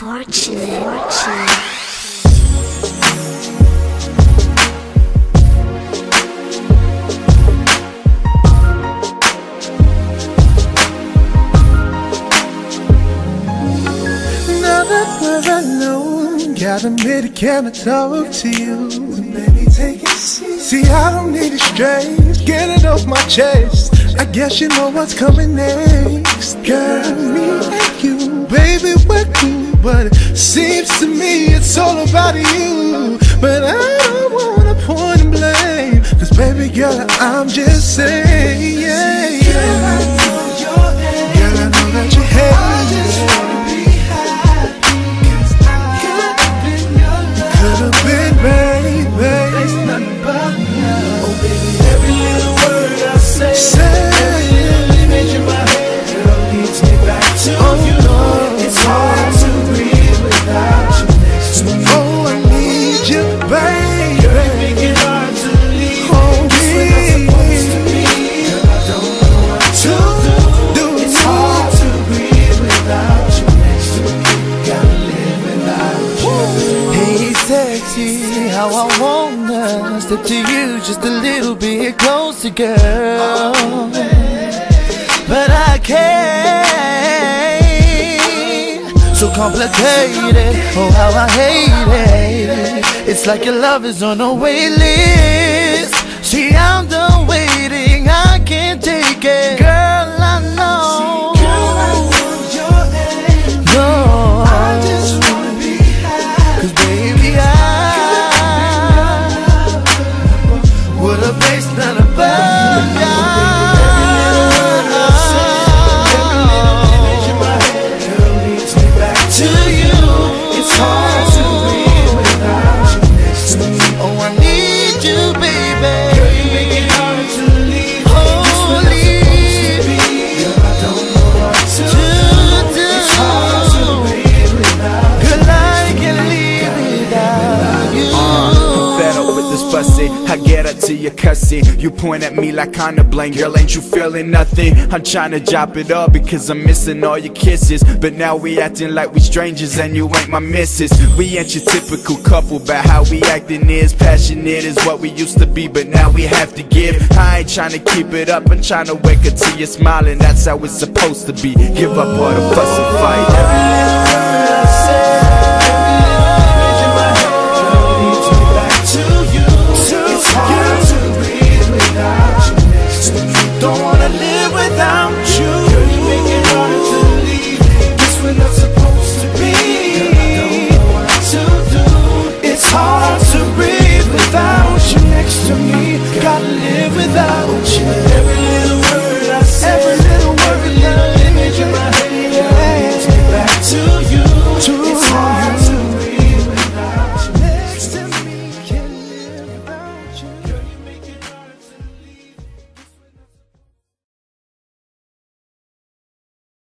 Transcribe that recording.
Fourtunate. Gotta admit, can I talk to you? Baby, take it easy. See, I don't need it straight. Get it off my chest. I guess you know what's coming next. Girl, me and you, baby, we're cool, but it seems to me it's all about you. But I don't wanna point and blame, 'cause baby girl, I'm just saying, yeah, yeah. Girl, I know that you hate it. How I wanna step to you just a little bit closer, girl. But I can't. So complicated, oh how I hate it. It's like your love is on a wait list. See, I'm done waiting, I can't take it. Girl, I know. Girl, I want your hand. No, I just wanna be happy. 'Cause baby, what a place not above ya. Girl, leads me back to you. It's hard to breathe without you next to me. Oh, I need you, baby. Girl, you make it hard to leave. Oh, leave. Girl, I don't know what to do. It's hard to breathe without you. Girl, I can't live without you. Fed up with this fussy, I get up to your cussing. You point at me like I'm to blame. Girl, ain't you feeling nothing? I'm trying to drop it up because I'm missing all your kisses. But now we acting like we strangers and you ain't my missus. We ain't your typical couple, but how we acting is passionate is what we used to be, but now we have to give. I ain't trying to keep it up, I'm trying to wake up to you smiling. That's how it's supposed to be. Give up all the fuss and fight.